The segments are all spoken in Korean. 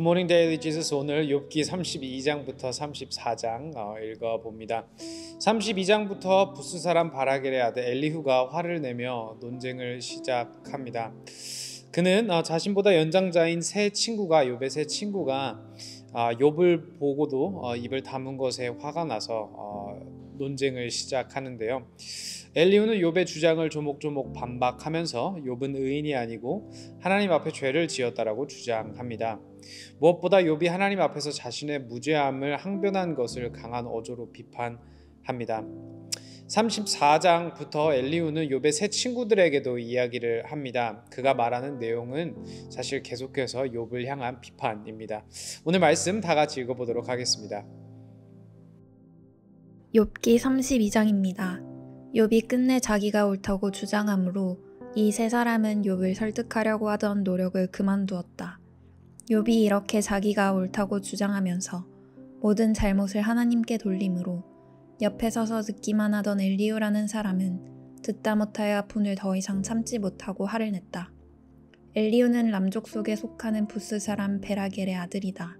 굿모닝 데일리 지저스. 오늘 욥기 32장부터 34장 읽어봅니다. 32장부터 부스 사람 바라겔의 아들 엘리후가 화를 내며 논쟁을 시작합니다. 그는 자신보다 연장자인 세 친구가 욥의 세 친구가 욥을 보고도 입을 다문 것에 화가 나서 논쟁을 시작하는데요. 엘리후는 욥의 주장을 조목조목 반박하면서 욥은 의인이 아니고 하나님 앞에 죄를 지었다라고 주장합니다. 무엇보다 욥이 하나님 앞에서 자신의 무죄함을 항변한 것을 강한 어조로 비판합니다. 34장부터 엘리후는 욥의 세 친구들에게도 이야기를 합니다. 그가 말하는 내용은 사실 계속해서 욥을 향한 비판입니다. 오늘 말씀 다 같이 읽어보도록 하겠습니다. 욥기 32장입니다. 욥이 끝내 자기가 옳다고 주장하므로 이 세 사람은 욥을 설득하려고 하던 노력을 그만두었다. 욥이 이렇게 자기가 옳다고 주장하면서 모든 잘못을 하나님께 돌림으로 옆에 서서 듣기만 하던 엘리후라는 사람은 듣다 못하여 분을 더 이상 참지 못하고 화를 냈다. 엘리후는 람족 속에 속하는 부스 사람 베라겔의 아들이다.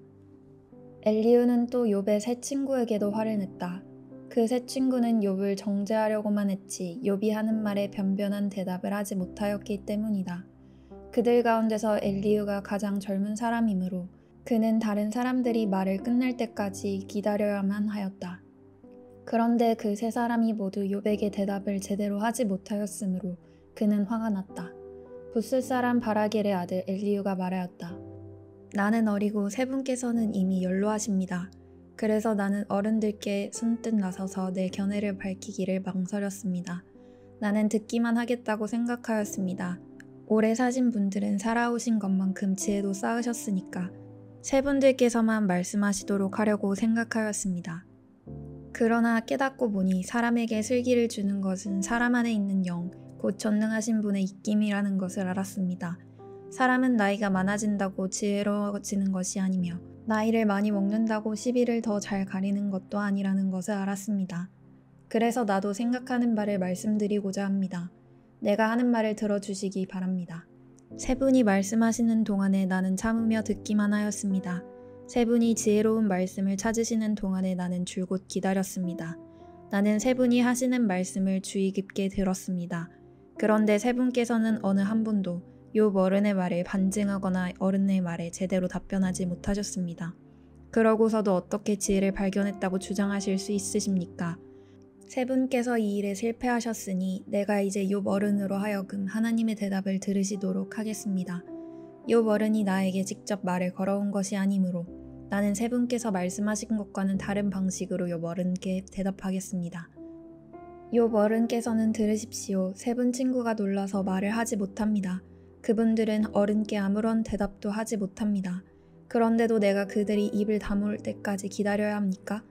엘리후는 또 욥의 세 친구에게도 화를 냈다. 그 세 친구는 욥을 정죄하려고만 했지 욥이 하는 말에 변변한 대답을 하지 못하였기 때문이다. 그들 가운데서 엘리후가 가장 젊은 사람이므로 그는 다른 사람들이 말을 끝낼 때까지 기다려야만 하였다. 그런데 그 세 사람이 모두 욥에게 대답을 제대로 하지 못하였으므로 그는 화가 났다. 부스 사람 바라겔의 아들 엘리후가 말하였다. 나는 어리고 세 분께서는 이미 연로하십니다. 그래서 나는 어른들께 선뜻 나서서 내 견해를 밝히기를 망설였습니다. 나는 듣기만 하겠다고 생각하였습니다. 오래 사신 분들은 살아오신 것만큼 지혜도 쌓으셨으니까 세 분들께서만 말씀하시도록 하려고 생각하였습니다. 그러나 깨닫고 보니 사람에게 슬기를 주는 것은 사람 안에 있는 영, 곧 전능하신 분의 입김이라는 것을 알았습니다. 사람은 나이가 많아진다고 지혜로워지는 것이 아니며 나이를 많이 먹는다고 시비를 더 잘 가리는 것도 아니라는 것을 알았습니다. 그래서 나도 생각하는 바를 말씀드리고자 합니다. 내가 하는 말을 들어주시기 바랍니다. 세 분이 말씀하시는 동안에 나는 참으며 듣기만 하였습니다. 세 분이 지혜로운 말씀을 찾으시는 동안에 나는 줄곧 기다렸습니다. 나는 세 분이 하시는 말씀을 주의 깊게 들었습니다. 그런데 세 분께서는 어느 한 분도 욥 어른의 말에 반증하거나 어른의 말에 제대로 답변하지 못하셨습니다. 그러고서도 어떻게 지혜를 발견했다고 주장하실 수 있으십니까? 세 분께서 이 일에 실패하셨으니 내가 이제 욥 어른으로 하여금 하나님의 대답을 들으시도록 하겠습니다. 욥 어른이 나에게 직접 말을 걸어온 것이 아니므로 나는 세 분께서 말씀하신 것과는 다른 방식으로 욥 어른께 대답하겠습니다. 욥 어른께서는 들으십시오. 세 분 친구가 놀라서 말을 하지 못합니다. 그분들은 어른께 아무런 대답도 하지 못합니다. 그런데도 내가 그들이 입을 다물 때까지 기다려야 합니까?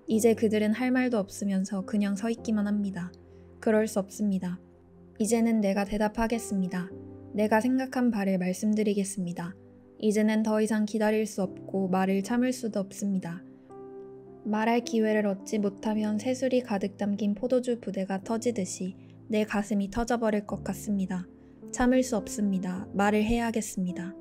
이제 그들은 할 말도 없으면서 그냥 서 있기만 합니다. 그럴 수 없습니다. 이제는 내가 대답하겠습니다. 내가 생각한 바를 말씀드리겠습니다. 이제는 더 이상 기다릴 수 없고 말을 참을 수도 없습니다. 말할 기회를 얻지 못하면 새술이 가득 담긴 포도주 부대가 터지듯이 내 가슴이 터져버릴 것 같습니다. 참을 수 없습니다. 말을 해야겠습니다.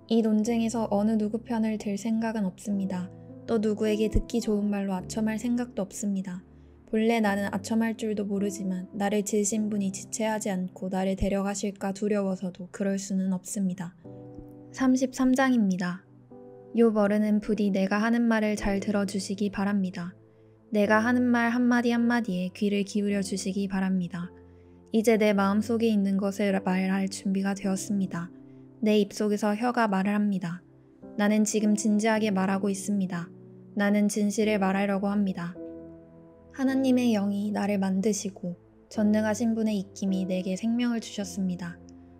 이 논쟁에서 어느 누구 편을 들 생각은 없습니다. 또 누구에게 듣기 좋은 말로 아첨할 생각도 없습니다. 본래 나는 아첨할 줄도 모르지만 나를 지으신 분이 지체하지 않고 나를 데려가실까 두려워서도 그럴 수는 없습니다. 33장입니다. 욥 어른은 부디 내가 하는 말을 잘 들어주시기 바랍니다. 내가 하는 말 한마디 한마디에 귀를 기울여 주시기 바랍니다. 이제 내 마음속에 있는 것을 말할 준비가 되었습니다. 내 입속에서 혀가 말을 합니다. 나는 지금 진지하게 말하고 있습니다. 나는 진실을 말하려고 합니다. 하나님의 영이 나를 만드시고 전능하신 분의 입김이 내게 생명을 주셨습니다.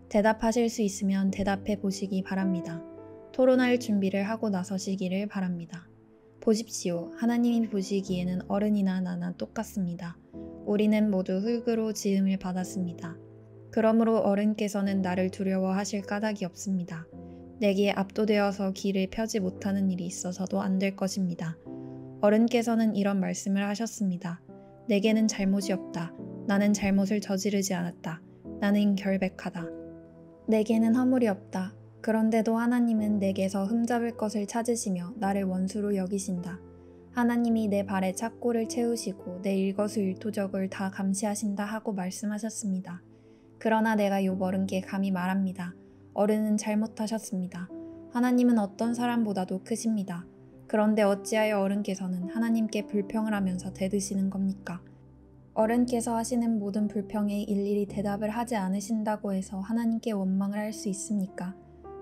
대답하실 수 있으면 대답해 보시기 바랍니다. 토론할 준비를 하고 나서시기를 바랍니다. 보십시오. 하나님이 보시기에는 어른이나 나나 똑같습니다. 우리는 모두 흙으로 지음을 받았습니다. 그러므로 어른께서는 나를 두려워하실 까닭이 없습니다. 내게 압도되어서 길을 펴지 못하는 일이 있어서도 안 될 것입니다. 어른께서는 이런 말씀을 하셨습니다. 내게는 잘못이 없다. 나는 잘못을 저지르지 않았다. 나는 결백하다. 내게는 허물이 없다. 그런데도 하나님은 내게서 흠잡을 것을 찾으시며 나를 원수로 여기신다. 하나님이 내 발에 착고를 채우시고 내 일거수일투족을 다 감시하신다 하고 말씀하셨습니다. 그러나 내가 욥 어른께 감히 말합니다. 어른은 잘못하셨습니다. 하나님은 어떤 사람보다도 크십니다. 그런데 어찌하여 어른께서는 하나님께 불평을 하면서 대드시는 겁니까? 어른께서 하시는 모든 불평에 일일이 대답을 하지 않으신다고 해서 하나님께 원망을 할 수 있습니까?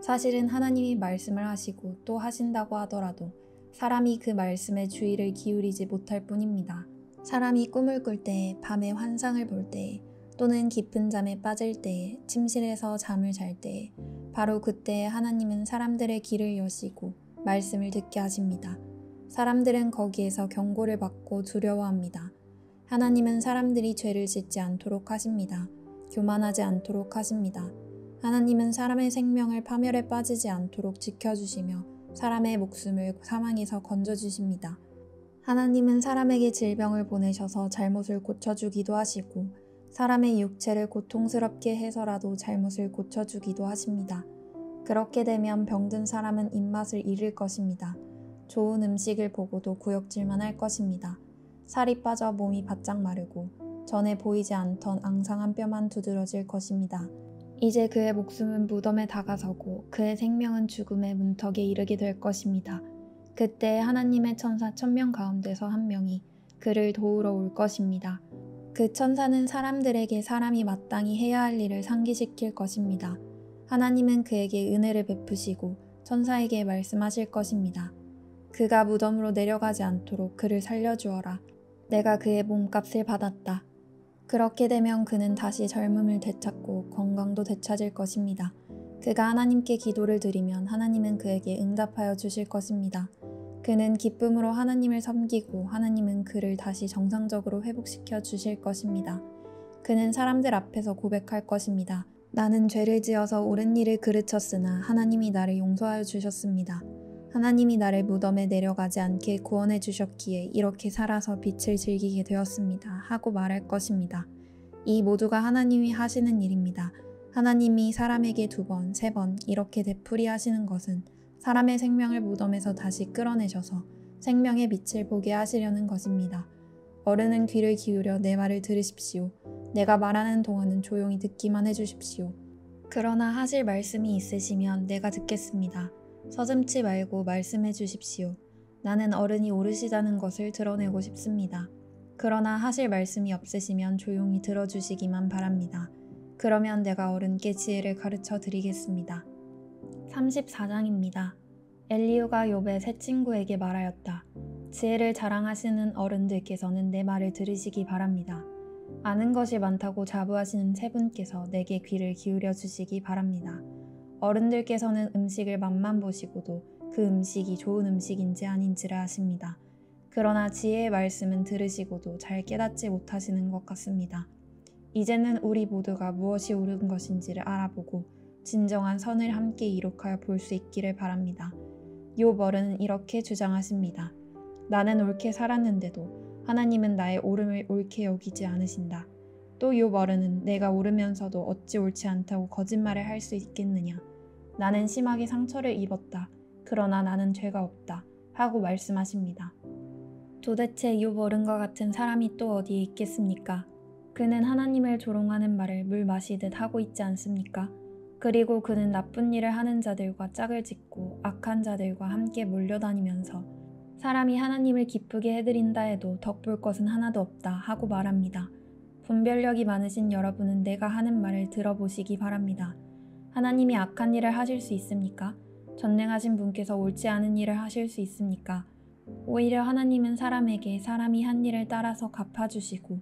사실은 하나님이 말씀을 하시고 또 하신다고 하더라도 사람이 그 말씀에 주의를 기울이지 못할 뿐입니다. 사람이 꿈을 꿀 때에, 밤에 환상을 볼 때에, 또는 깊은 잠에 빠질 때에, 침실에서 잠을 잘 때에, 바로 그때에 하나님은 사람들의 귀를 여시고 말씀을 듣게 하십니다. 사람들은 거기에서 경고를 받고 두려워합니다. 하나님은 사람들이 죄를 짓지 않도록 하십니다. 교만하지 않도록 하십니다. 하나님은 사람의 생명을 파멸에 빠지지 않도록 지켜주시며 사람의 목숨을 사망에서 건져주십니다. 하나님은 사람에게 질병을 보내셔서 잘못을 고쳐주기도 하시고 사람의 육체를 고통스럽게 해서라도 잘못을 고쳐주기도 하십니다. 그렇게 되면 병든 사람은 입맛을 잃을 것입니다. 좋은 음식을 보고도 구역질만 할 것입니다. 살이 빠져 몸이 바짝 마르고 전에 보이지 않던 앙상한 뼈만 두드러질 것입니다. 이제 그의 목숨은 무덤에 다가서고 그의 생명은 죽음의 문턱에 이르게 될 것입니다. 그때 하나님의 천사 1000명 가운데서 한 명이 그를 도우러 올 것입니다. 그 천사는 사람들에게 사람이 마땅히 해야 할 일을 상기시킬 것입니다. 하나님은 그에게 은혜를 베푸시고 천사에게 말씀하실 것입니다. 그가 무덤으로 내려가지 않도록 그를 살려주어라. 내가 그의 몸값을 받았다. 그렇게 되면 그는 다시 젊음을 되찾고 건강도 되찾을 것입니다. 그가 하나님께 기도를 드리면 하나님은 그에게 응답하여 주실 것입니다. 그는 기쁨으로 하나님을 섬기고 하나님은 그를 다시 정상적으로 회복시켜 주실 것입니다. 그는 사람들 앞에서 고백할 것입니다. 나는 죄를 지어서 옳은 일을 그르쳤으나 하나님이 나를 용서하여 주셨습니다. 하나님이 나를 무덤에 내려가지 않게 구원해 주셨기에 이렇게 살아서 빛을 즐기게 되었습니다. 하고 말할 것입니다. 이 모두가 하나님이 하시는 일입니다. 하나님이 사람에게 2번, 3번 이렇게 되풀이 하시는 것은 사람의 생명을 무덤에서 다시 끌어내셔서 생명의 빛을 보게 하시려는 것입니다. 어른은 귀를 기울여 내 말을 들으십시오. 내가 말하는 동안은 조용히 듣기만 해주십시오. 그러나 하실 말씀이 있으시면 내가 듣겠습니다. 서슴지 말고 말씀해 주십시오. 나는 어른이 오르시다는 것을 드러내고 싶습니다. 그러나 하실 말씀이 없으시면 조용히 들어주시기만 바랍니다. 그러면 내가 어른께 지혜를 가르쳐 드리겠습니다. 34장입니다. 엘리후가 욥의 세 친구에게 말하였다. 지혜를 자랑하시는 어른들께서는 내 말을 들으시기 바랍니다. 아는 것이 많다고 자부하시는 세 분께서 내게 귀를 기울여 주시기 바랍니다. 어른들께서는 음식을 맛만 보시고도 그 음식이 좋은 음식인지 아닌지를 아십니다. 그러나 지혜의 말씀은 들으시고도 잘 깨닫지 못하시는 것 같습니다. 이제는 우리 모두가 무엇이 옳은 것인지를 알아보고 진정한 선을 함께 이룩하여 볼 수 있기를 바랍니다. 욥 어른은 이렇게 주장하십니다. 나는 옳게 살았는데도 하나님은 나의 옳음을 옳게 여기지 않으신다. 또 욥 어른은 내가 옳으면서도 어찌 옳지 않다고 거짓말을 할 수 있겠느냐. 나는 심하게 상처를 입었다. 그러나 나는 죄가 없다. 하고 말씀하십니다. 도대체 욥 어른과 같은 사람이 또 어디에 있겠습니까? 그는 하나님을 조롱하는 말을 물 마시듯 하고 있지 않습니까? 그리고 그는 나쁜 일을 하는 자들과 짝을 짓고 악한 자들과 함께 몰려다니면서 사람이 하나님을 기쁘게 해드린다 해도 덕볼 것은 하나도 없다 하고 말합니다. 분별력이 많으신 여러분은 내가 하는 말을 들어보시기 바랍니다. 하나님이 악한 일을 하실 수 있습니까? 전능하신 분께서 옳지 않은 일을 하실 수 있습니까? 오히려 하나님은 사람에게 사람이 한 일을 따라서 갚아주시고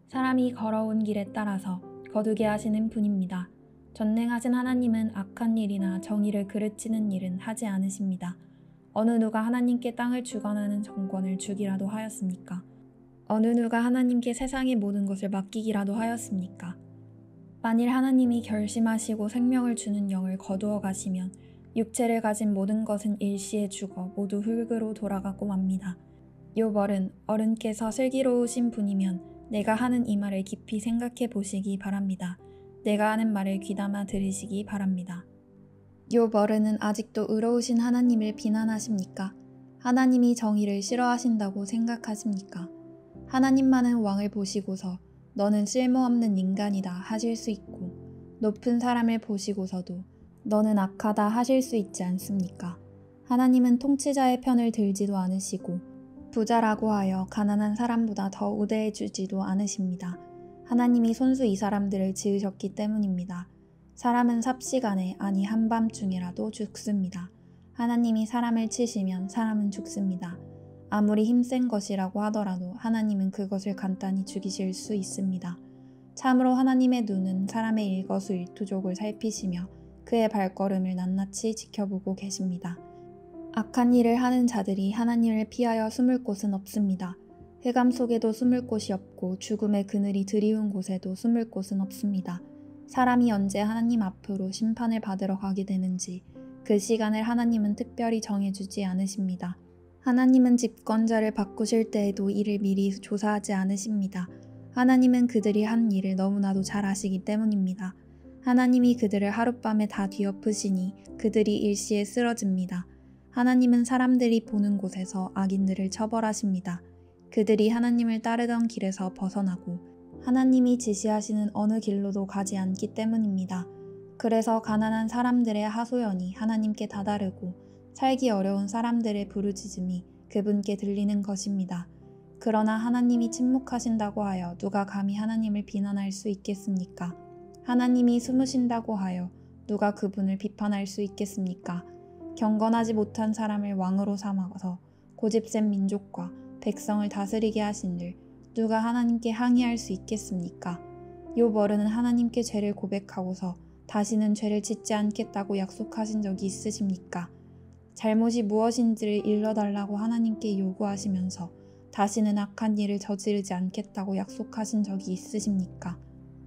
사람이 걸어온 길에 따라서 거두게 하시는 분입니다. 전능하신 하나님은 악한 일이나 정의를 그르치는 일은 하지 않으십니다. 어느 누가 하나님께 땅을 주관하는 정권을 주기라도 하였습니까? 어느 누가 하나님께 세상의 모든 것을 맡기기라도 하였습니까? 만일 하나님이 결심하시고 생명을 주는 영을 거두어 가시면 육체를 가진 모든 것은 일시에 죽어 모두 흙으로 돌아가고 맙니다. 욥 어른께서 슬기로우신 분이면 내가 하는 이 말을 깊이 생각해 보시기 바랍니다. 내가 하는 말을 귀담아 들으시기 바랍니다. 욥 어른은 아직도 의로우신 하나님을 비난하십니까? 하나님이 정의를 싫어하신다고 생각하십니까? 하나님만은 왕을 보시고서 너는 쓸모없는 인간이다 하실 수 있고 높은 사람을 보시고서도 너는 악하다 하실 수 있지 않습니까? 하나님은 통치자의 편을 들지도 않으시고 부자라고 하여 가난한 사람보다 더 우대해 주지도 않으십니다. 하나님이 손수 이 사람들을 지으셨기 때문입니다. 사람은 삽시간에 아니 한밤중에라도 죽습니다. 하나님이 사람을 치시면 사람은 죽습니다. 아무리 힘센 것이라고 하더라도 하나님은 그것을 간단히 죽이실 수 있습니다. 참으로 하나님의 눈은 사람의 일거수일투족을 살피시며 그의 발걸음을 낱낱이 지켜보고 계십니다. 악한 일을 하는 자들이 하나님을 피하여 숨을 곳은 없습니다. 흑암 속에도 숨을 곳이 없고 죽음의 그늘이 드리운 곳에도 숨을 곳은 없습니다. 사람이 언제 하나님 앞으로 심판을 받으러 가게 되는지 그 시간을 하나님은 특별히 정해주지 않으십니다. 하나님은 집권자를 바꾸실 때에도 이를 미리 조사하지 않으십니다. 하나님은 그들이 한 일을 너무나도 잘 아시기 때문입니다. 하나님이 그들을 하룻밤에 다 뒤엎으시니 그들이 일시에 쓰러집니다. 하나님은 사람들이 보는 곳에서 악인들을 처벌하십니다. 그들이 하나님을 따르던 길에서 벗어나고 하나님이 지시하시는 어느 길로도 가지 않기 때문입니다. 그래서 가난한 사람들의 하소연이 하나님께 다다르고 살기 어려운 사람들의 부르짖음이 그분께 들리는 것입니다. 그러나 하나님이 침묵하신다고 하여 누가 감히 하나님을 비난할 수 있겠습니까? 하나님이 숨으신다고 하여 누가 그분을 비판할 수 있겠습니까? 경건하지 못한 사람을 왕으로 삼아서 고집센 민족과 백성을 다스리게 하신 일 누가 하나님께 항의할 수 있겠습니까? 욥 어른은 하나님께 죄를 고백하고서 다시는 죄를 짓지 않겠다고 약속하신 적이 있으십니까? 잘못이 무엇인지를 일러달라고 하나님께 요구하시면서 다시는 악한 일을 저지르지 않겠다고 약속하신 적이 있으십니까?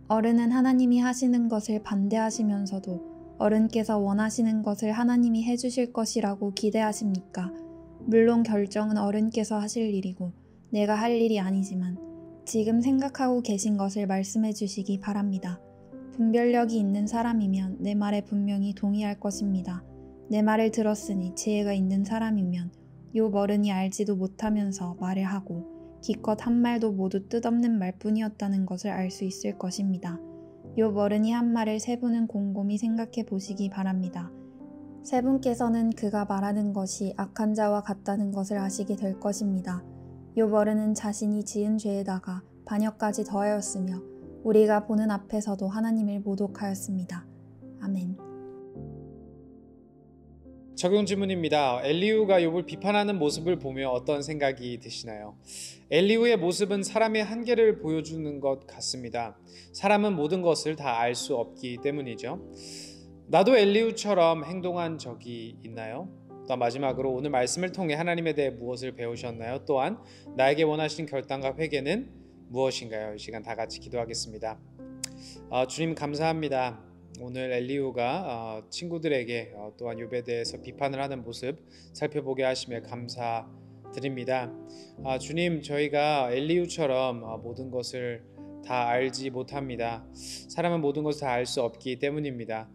어른은 하나님이 하시는 것을 반대하시면서도 어른께서 원하시는 것을 하나님이 해주실 것이라고 기대하십니까? 물론 결정은 어른께서 하실 일이고 내가 할 일이 아니지만 지금 생각하고 계신 것을 말씀해 주시기 바랍니다. 분별력이 있는 사람이면 내 말에 분명히 동의할 것입니다. 내 말을 들었으니 지혜가 있는 사람이면 욥 어른이 알지도 못하면서 말을 하고 기껏 한 말도 모두 뜻없는 말뿐이었다는 것을 알 수 있을 것입니다. 욥 어른이 한 말을 세 분은 곰곰이 생각해 보시기 바랍니다. 세 분께서는 그가 말하는 것이 악한 자와 같다는 것을 아시게 될 것입니다. 욥 어른은 자신이 지은 죄에다가 반역까지 더하였으며 우리가 보는 앞에서도 하나님을 모독하였습니다. 아멘. 적용 질문입니다. 엘리후가 욥을 비판하는 모습을 보며 어떤 생각이 드시나요? 엘리후의 모습은 사람의 한계를 보여주는 것 같습니다. 사람은 모든 것을 다 알 수 없기 때문이죠. 나도 엘리후처럼 행동한 적이 있나요? 또 마지막으로 오늘 말씀을 통해 하나님에 대해 무엇을 배우셨나요? 또한 나에게 원하시는 결단과 회개는 무엇인가요? 이 시간 다 같이 기도하겠습니다. 주님 감사합니다. 오늘 엘리후가 친구들에게 또한 욥에 대해서 비판을 하는 모습 살펴보게 하시며 감사드립니다. 주님, 저희가 엘리후처럼 모든 것을 다 알지 못합니다. 사람은 모든 것을 다 알 수 없기 때문입니다.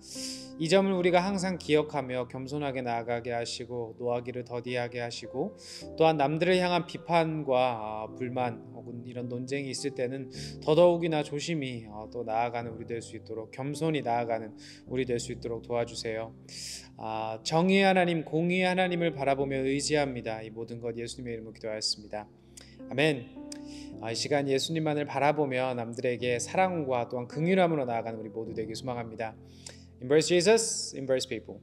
이 점을 우리가 항상 기억하며 겸손하게 나아가게 하시고 노하기를 더디하게 하시고 또한 남들을 향한 비판과 불만 혹은 이런 논쟁이 있을 때는 더더욱이나 조심히 또 나아가는 우리 될 수 있도록 겸손히 나아가는 우리 될 수 있도록 도와주세요. 정의의 하나님, 공의의 하나님을 바라보며 의지합니다. 이 모든 것 예수님의 이름으로 기도하였습니다. 아멘. 이 시간 예수님만을 바라보며 남들에게 사랑과 또한 긍휼함으로 나아가는 우리 모두 되길 소망합니다. Embrace Jesus, embrace people.